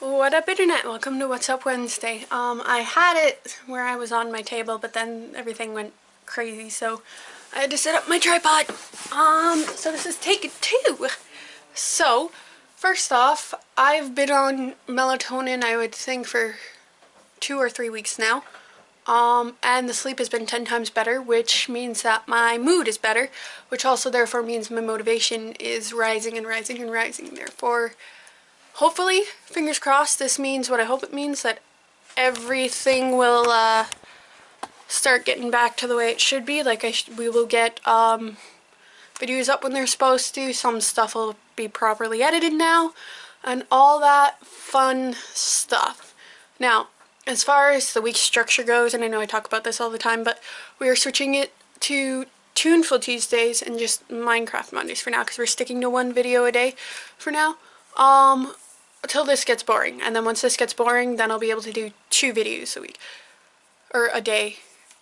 What up, internet? Welcome to What's Up Wednesday. I had it where I was on my table, but then everything went crazy, so I had to set up my tripod. So this is take 2. So, first off, I've been on melatonin, I would think, for 2 or 3 weeks now. And the sleep has been 10 times better, which means that my mood is better, which also therefore means my motivation is rising and rising and rising. Therefore, hopefully, fingers crossed, this means what I hope it means, that everything will start getting back to the way it should be. Like, we will get videos up when they're supposed to. Some stuff will be properly edited now, and all that fun stuff. Now, as far as the week structure goes, and I know I talk about this all the time, but we are switching it to Tuneful Tuesdays and just Minecraft Mondays for now, because we're sticking to 1 video a day for now. Until this gets boring, and then once this gets boring, then I'll be able to do 2 videos a week, or a day.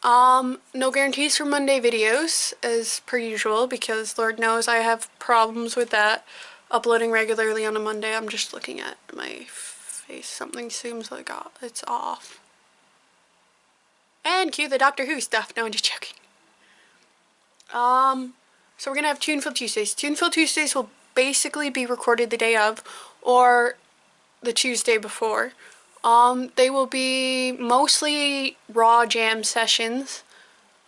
No guarantees for Monday videos, as per usual, because Lord knows I have problems with that, uploading regularly on a Monday. I'm just looking at my face, something seems like it's off. And cue the Doctor Who stuff. No, I'm just joking. So we're gonna have Tuneful Tuesdays. Tuneful Tuesdays will basically be recorded the day of, or the Tuesday before. They will be mostly raw jam sessions.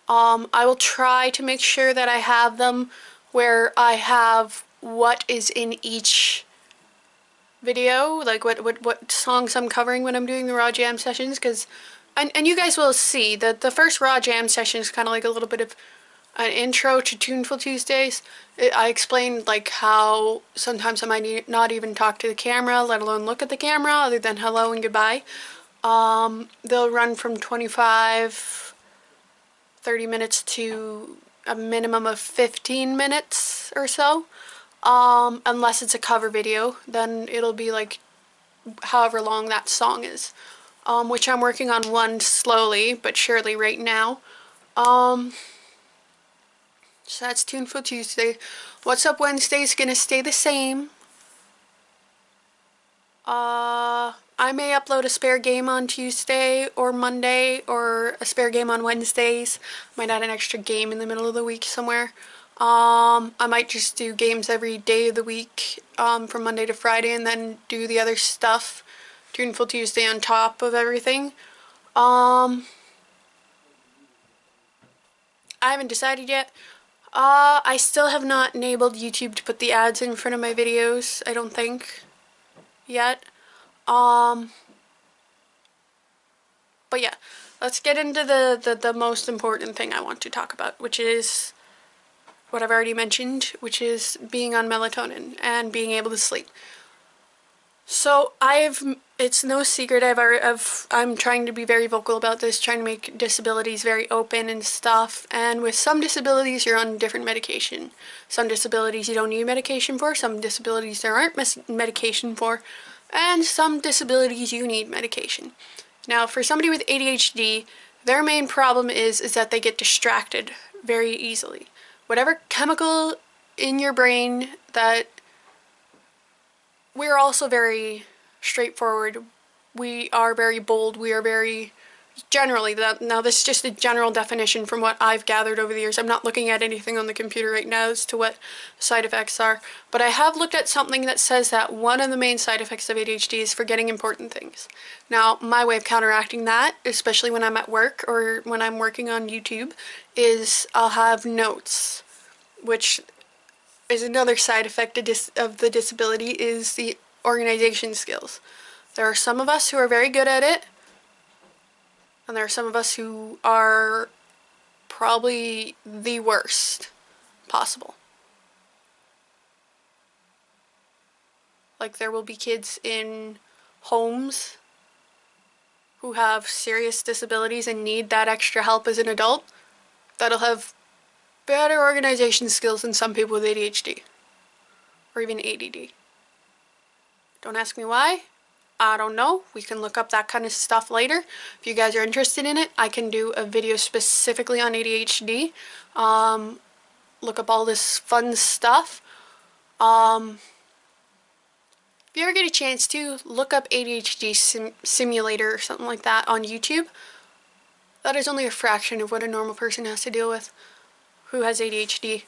I will try to make sure that I have them where I have what is in each video, like what songs I'm covering when I'm doing the raw jam sessions, because and you guys will see that the first raw jam session is kind of like a little bit of an intro to Tuneful Tuesdays. I explained like how sometimes I might not even talk to the camera, let alone look at the camera, other than hello and goodbye. They'll run from 25, 30 minutes to a minimum of 15 minutes or so. Unless it's a cover video, then it'll be like however long that song is. Which I'm working on one slowly but surely right now. So that's Tuneful Tuesday. What's Up Wednesday is gonna stay the same. I may upload a spare game on Tuesday or Monday, or a spare game on Wednesdays. Might add an extra game in the middle of the week somewhere. I might just do games every day of the week, from Monday to Friday, and then do the other stuff, Tuneful Tuesday, on top of everything. I haven't decided yet. I still have not enabled YouTube to put the ads in front of my videos, I don't think, yet. But yeah, let's get into the most important thing I want to talk about, which is what I've already mentioned, which is being on melatonin and being able to sleep. So it's no secret, I'm trying to be very vocal about this, trying to make disabilities very open and stuff, and with some disabilities you're on different medication. Some disabilities you don't need medication for, some disabilities there aren't medication for, and some disabilities you need medication. Now, for somebody with ADHD, their main problem is that they get distracted very easily. Whatever chemical in your brain that... We're also very straightforward. We are very bold. We are very... Generally, now this is just a general definition from what I've gathered over the years. I'm not looking at anything on the computer right now as to what side effects are, but I have looked at something that says that one of the main side effects of ADHD is forgetting important things. Now, my way of counteracting that, especially when I'm at work or when I'm working on YouTube, is I'll have notes, which is another side effect of the disability, is the organization skills. There are some of us who are very good at it, and there are some of us who are probably the worst possible. Like, there will be kids in homes who have serious disabilities and need that extra help as an adult that'll have better organization skills than some people with ADHD. Or even ADD. Don't ask me why. I don't know. We can look up that kind of stuff later. If you guys are interested in it, I can do a video specifically on ADHD. Look up all this fun stuff. If if you ever get a chance to, look up ADHD simulator or something like that on YouTube. That is only a fraction of what a normal person has to deal with who has ADHD.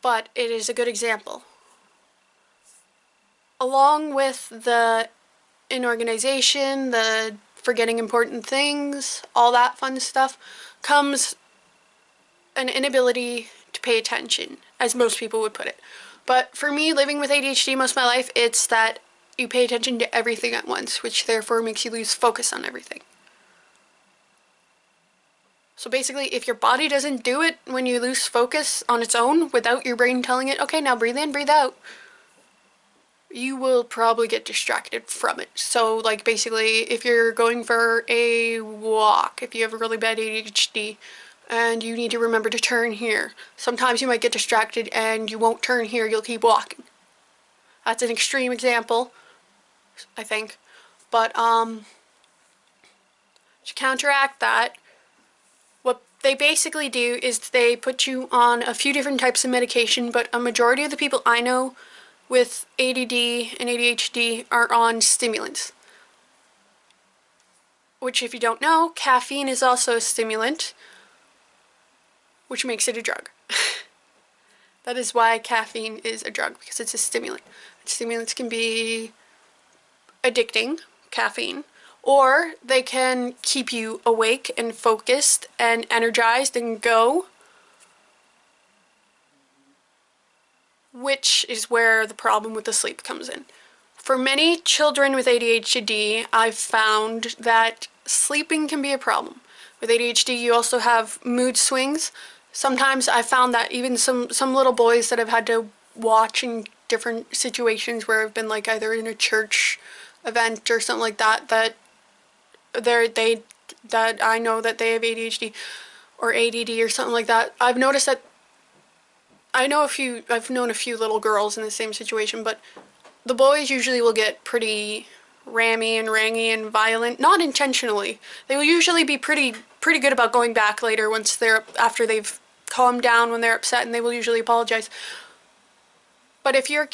But it is a good example. Along with the inorganization, the forgetting important things, all that fun stuff, comes an inability to pay attention, as most people would put it. But for me, living with ADHD most of my life, it's that you pay attention to everything at once, which therefore makes you lose focus on everything. So basically, if your body doesn't do it when you lose focus on its own, without your brain telling it, okay, now breathe in, breathe out, you will probably get distracted from it. So like basically, if you're going for a walk, if you have a really bad ADHD, and you need to remember to turn here, sometimes you might get distracted and you won't turn here, you'll keep walking. That's an extreme example, I think. But to counteract that, what they basically do is they put you on a few different types of medication, but a majority of the people I know with ADD and ADHD are on stimulants. Which, if you don't know, caffeine is also a stimulant, which makes it a drug. That is why caffeine is a drug, because it's a stimulant. Stimulants can be addicting, caffeine, or they can keep you awake and focused and energized and go, which is where the problem with the sleep comes in. For many children with ADHD, I've found that sleeping can be a problem. With ADHD, you also have mood swings. Sometimes I found that even some little boys that I've had to watch in different situations where I've been like either in a church event or something like that, that I know that they have ADHD or ADD or something like that. I've noticed that I've known a few little girls in the same situation, but the boys usually will get pretty rammy and rangy and violent, not intentionally. They will usually be pretty good about going back later after they've calmed down when they're upset, and they will usually apologize. But if you're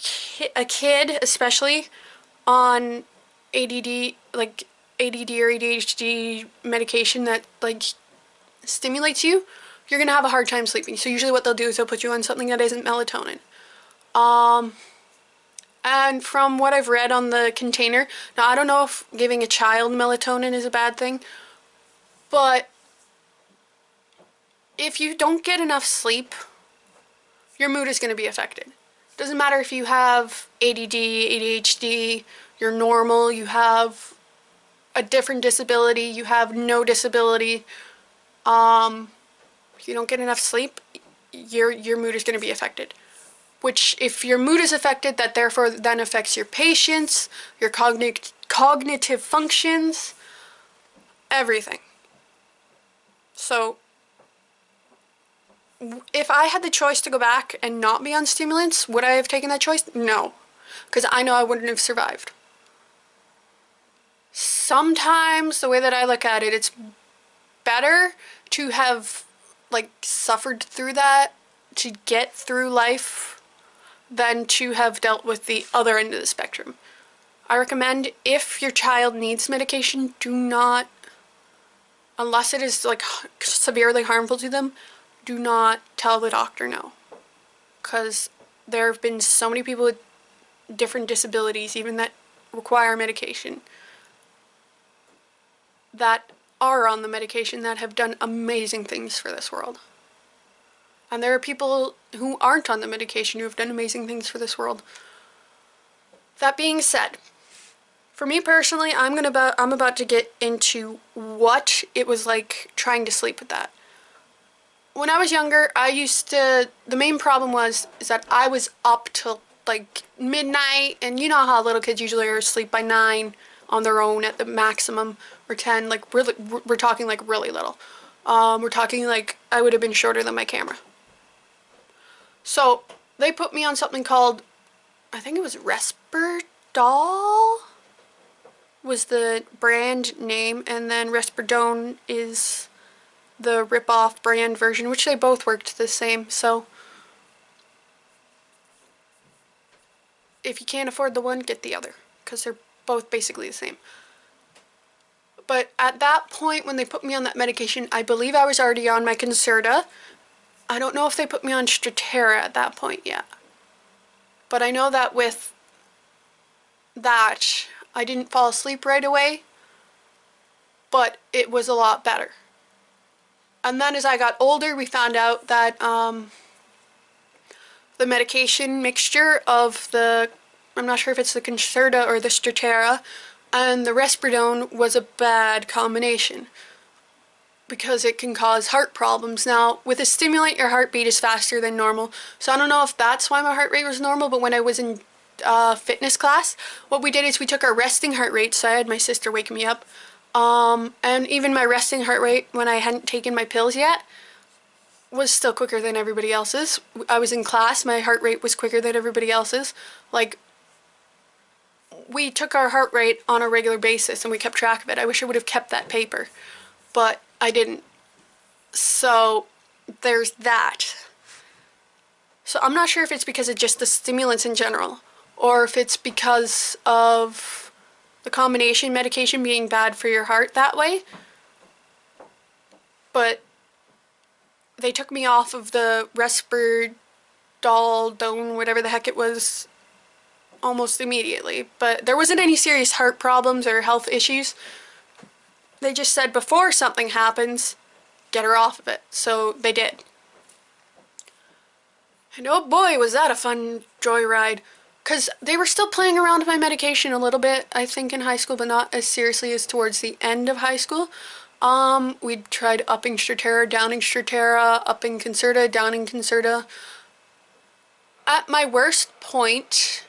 a kid, especially on ADD, like ADD or ADHD medication that like stimulates you, you're gonna have a hard time sleeping. So usually what they'll do is they'll put you on something that isn't melatonin. And from what I've read on the container, now I don't know if giving a child melatonin is a bad thing, but if you don't get enough sleep, your mood is going to be affected. Doesn't matter if you have ADD, ADHD, you're normal, you have a different disability, you have no disability. If you don't get enough sleep, your mood is going to be affected. Which, if your mood is affected, that therefore then affects your patience, your cognitive functions, everything. So, if I had the choice to go back and not be on stimulants, would I have taken that choice? No. Because I know I wouldn't have survived. Sometimes, the way that I look at it, it's better to have, like, suffered through that to get through life than to have dealt with the other end of the spectrum. I recommend, if your child needs medication, do not, unless it is like severely harmful to them, do not tell the doctor no. Because there have been so many people with different disabilities, even that require medication, that are on the medication that have done amazing things for this world. And there are people who aren't on the medication who have done amazing things for this world. That being said, for me personally, I'm about to get into what it was like trying to sleep with that. When I was younger, the main problem is that I was up till like midnight, and you know how little kids usually are asleep by 9 on their own at the maximum, or 10, like really, we're talking like really little. We're talking like I would have been shorter than my camera. So they put me on something called, I think it was Risperdal was the brand name, and then Risperidone is the rip-off brand version, which they both worked the same. So if you can't afford the one, get the other, because they're both basically the same. But at that point, when they put me on that medication, I believe I was already on my Concerta. I don't know if they put me on Strattera at that point yet. But I know that with that, I didn't fall asleep right away, but it was a lot better. And then as I got older, we found out that the medication mixture of I'm not sure if it's the Concerta or the Strattera, and the Risperidone was a bad combination because it can cause heart problems. Now, with a stimulant, your heartbeat is faster than normal, so I don't know if that's why my heart rate was normal, but when I was in fitness class, what we did is we took our resting heart rate, so I had my sister wake me up, and even my resting heart rate when I hadn't taken my pills yet was still quicker than everybody else's. I was in class, my heart rate was quicker than everybody else's. Like, we took our heart rate on a regular basis and we kept track of it. I wish I would have kept that paper, but I didn't. So there's that. So I'm not sure if it's because of just the stimulants in general, or if it's because of the combination medication being bad for your heart that way. But they took me off of the Risperidone, whatever the heck it was, almost immediately. But there wasn't any serious heart problems or health issues. They just said before something happens, get her off of it. So they did. And oh boy, was that a fun joyride. Because they were still playing around with my medication a little bit, I think, in high school, but not as seriously as towards the end of high school. We tried upping Strattera, downing Strattera, upping Concerta, downing Concerta. At my worst point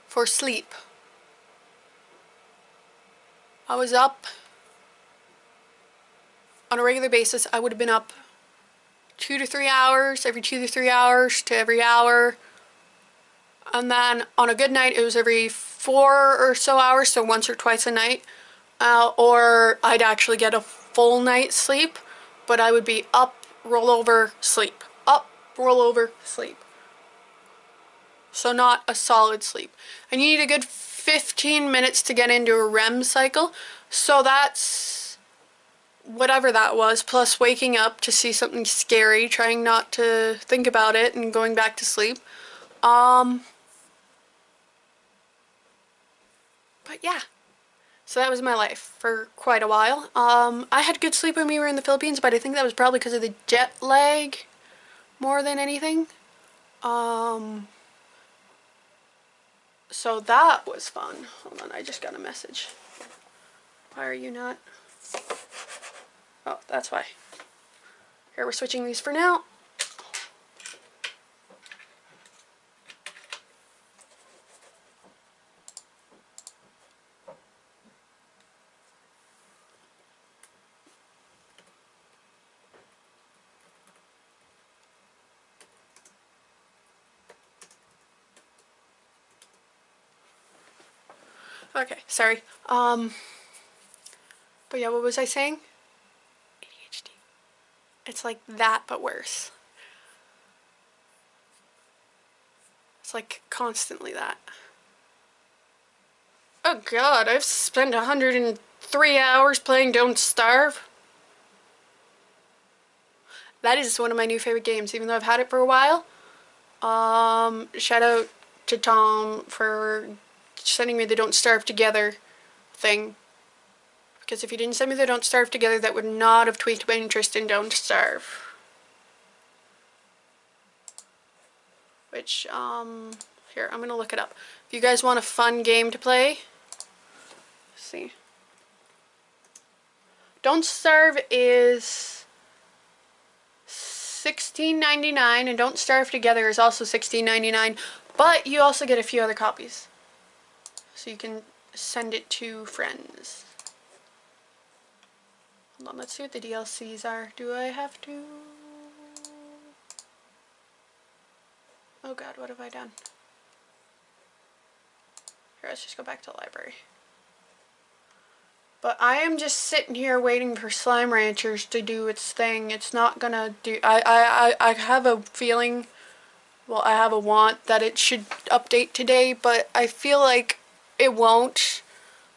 for sleep, I was up on a regular basis. I would have been up 2 to 3 hours, every 2 to 3 hours to every hour. And then on a good night, it was every 4 or so hours, so once or twice a night. Or I'd actually get a full night's sleep, but I would be up, roll over, sleep. Up, roll over, sleep. So not a solid sleep. And you need a good 15 minutes to get into a REM cycle. So that's whatever that was, plus waking up to see something scary, trying not to think about it, and going back to sleep. But yeah. So that was my life for quite a while. I had good sleep when we were in the Philippines, but I think that was probably because of the jet lag more than anything. So that was fun. Hold on, I just got a message. Why are you not? Oh, that's why. Here, we're switching these for now. Okay, sorry. But yeah, what was I saying? ADHD. It's like that, but worse. It's like constantly that. Oh god, I've spent 103 hours playing Don't Starve. That is one of my new favorite games, even though I've had it for a while. Shout out to Tom for sending me the Don't Starve Together thing. Because if he didn't send me the Don't Starve Together, that would not have tweaked my interest in Don't Starve. Which, here, I'm gonna look it up. If you guys want a fun game to play, let's see. Don't Starve is $16.99, and Don't Starve Together is also $16.99, but you also get a few other copies. So you can send it to friends. Hold on, let's see what the DLCs are. Do I have to? Oh god, what have I done? Here, let's just go back to the library. But I am just sitting here waiting for Slime Ranchers to do its thing. It's not gonna do... I have a feeling well, I have a want that it should update today, but I feel like it won't,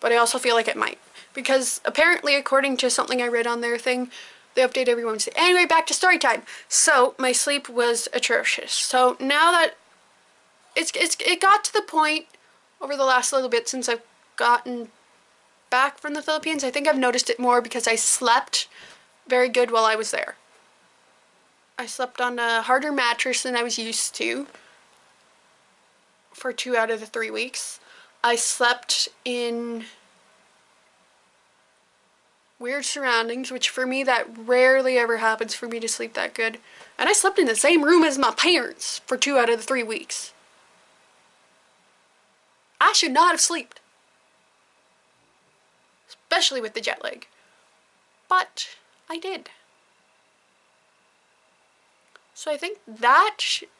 but I also feel like it might. Because apparently, according to something I read on their thing, they update every Wednesday. Anyway, back to story time. So, my sleep was atrocious. So, now that it got to the point over the last little bit since I've gotten back from the Philippines, I think I've noticed it more because I slept very good while I was there. I slept on a harder mattress than I was used to for 2 out of the 3 weeks. I slept in weird surroundings, which for me, that rarely ever happens for me to sleep that good. And I slept in the same room as my parents for 2 out of the 3 weeks. I should not have slept. Especially with the jet lag. But I did. So I think that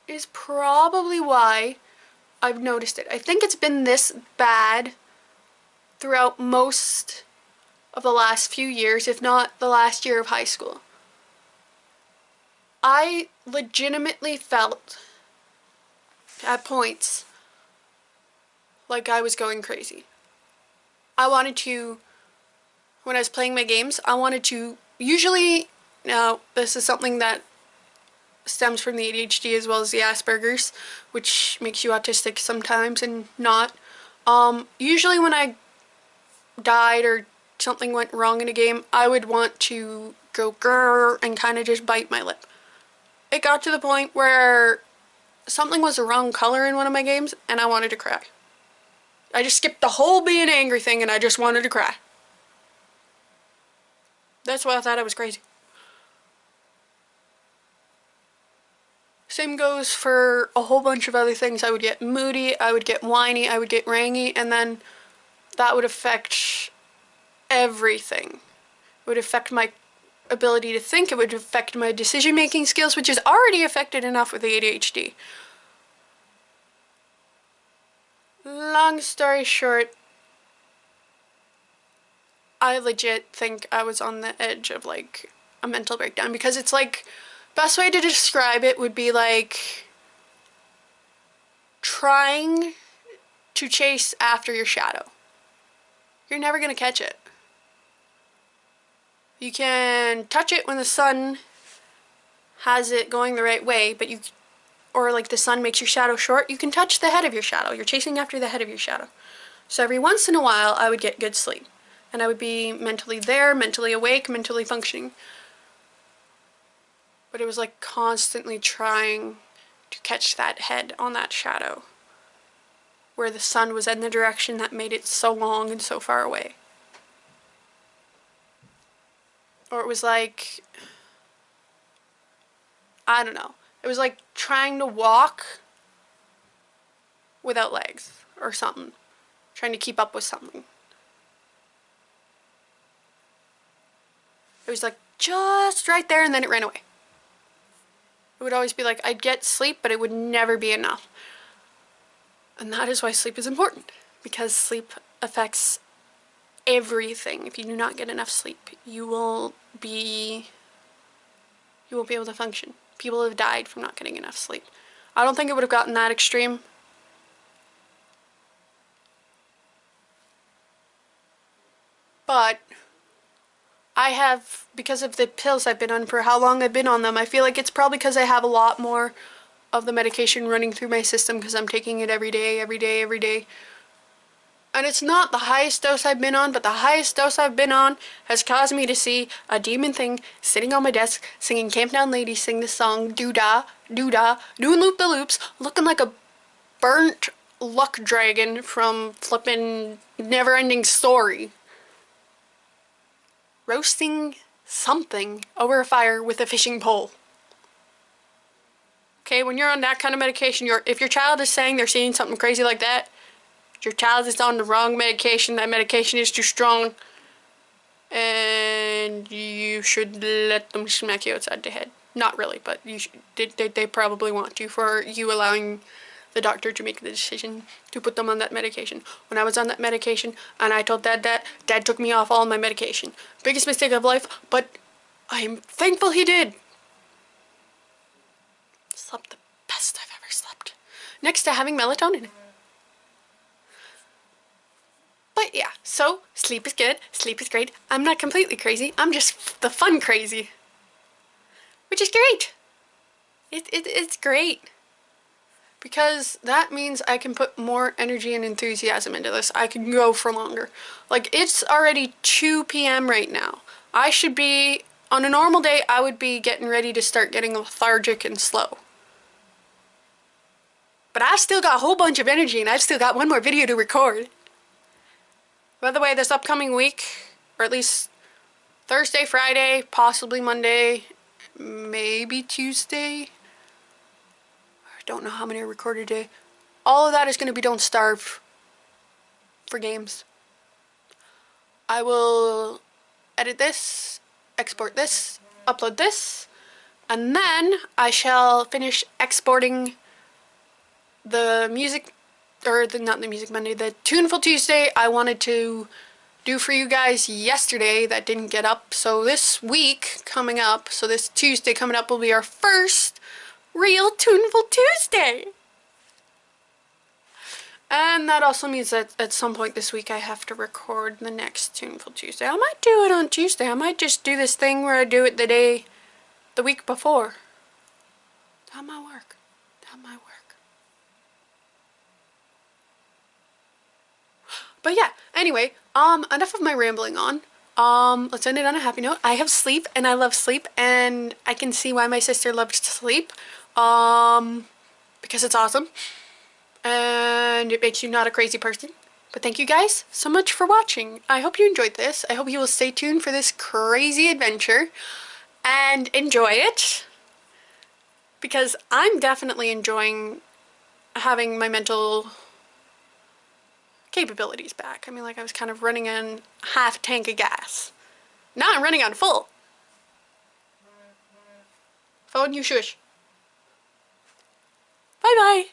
is probably why I've noticed it. I think it's been this bad throughout most of the last few years, if not the last year of high school. I legitimately felt at points like I was going crazy. I wanted to, when I was playing my games, I wanted to, usually, now this is something that stems from the ADHD as well as the Asperger's, which makes you autistic sometimes and not. Usually when I died or something went wrong in a game, I would want to go grrr and kind of just bite my lip. It got to the point where something was the wrong color in one of my games and I wanted to cry. I just skipped the whole being angry thing and I just wanted to cry. That's why I thought I was crazy. Same goes for a whole bunch of other things. I would get moody, I would get whiny, I would get rangy, and then that would affect everything. It would affect my ability to think, it would affect my decision-making skills, which is already affected enough with the ADHD. Long story short, I legit think I was on the edge of like a mental breakdown, because it's like, best way to describe it would be like trying to chase after your shadow. You're never gonna catch it. You can touch it when the sun has it going the right way, but or like the sun makes your shadow short, you can touch the head of your shadow. You're chasing after the head of your shadow. So every once in a while, I would get good sleep. And I would be mentally there, mentally awake, mentally functioning. But it was like constantly trying to catch that head on that shadow, where the sun was in the direction that made it so long and so far away. Or it was like, I don't know. It was like trying to walk without legs or something. Trying to keep up with something. It was like just right there and then it ran away. It would always be like I'd get sleep, but it would never be enough. And that is why sleep is important, because sleep affects everything. If you do not get enough sleep, you won't be able to function. People have died from not getting enough sleep. I don't think it would have gotten that extreme. But I have, because of the pills I've been on, for how long I've been on them, I feel like it's probably because I have a lot more of the medication running through my system because I'm taking it every day, every day, every day. And it's not the highest dose I've been on, but the highest dose I've been on has caused me to see a demon thing sitting on my desk, singing Camp Down Ladies Sing the song, doo-dah, doo-dah, doing loop-the-loops, looking like a burnt luck dragon from flippin' Never-Ending Story. Roasting something over a fire with a fishing pole. Okay, when you're on that kind of medication, if your child is saying they're seeing something crazy like that, your child is on the wrong medication, that medication is too strong, and you should let them smack you outside the head. Not really, but you should, they probably want to, for you allowing the doctor to make the decision to put them on that medication. When I was on that medication and I told Dad that, Dad took me off all my medication. Biggest mistake of life, but I'm thankful he did. Slept the best I've ever slept. next to having melatonin. But yeah, so sleep is good, sleep is great. I'm not completely crazy, I'm just the fun crazy. Which is great. It's great. Because that means I can put more energy and enthusiasm into this. I can go for longer. Like, it's already 2 p.m. right now. I should be, on a normal day, I would be getting ready to start getting lethargic and slow. But I've still got a whole bunch of energy and I've still got one more video to record. By the way, this upcoming week, or at least Thursday, Friday, possibly Monday, maybe Tuesday, don't know how many I recorded today. All of that is going to be Don't Starve for games. I will edit this, export this, upload this, and then I shall finish exporting the music, or not the Music Monday, the Tuneful Tuesday I wanted to do for you guys yesterday that didn't get up. So this week coming up, so this Tuesday coming up will be our first real Tuneful Tuesday. And that also means that at some point this week I have to record the next Tuneful Tuesday. I might do it on Tuesday. I might just do this thing where I do it the week before. That might work. That might work. But yeah, anyway, enough of my rambling on. Let's end it on a happy note. I have sleep and I love sleep, and I can see why my sister loves to sleep. Because it's awesome. And it makes you not a crazy person. But thank you guys so much for watching. I hope you enjoyed this. I hope you will stay tuned for this crazy adventure and enjoy it. Because I'm definitely enjoying having my mental capabilities back. I mean, like, I was kind of running on half a tank of gas. Now I'm running on full. Phone, you shush. Bye bye.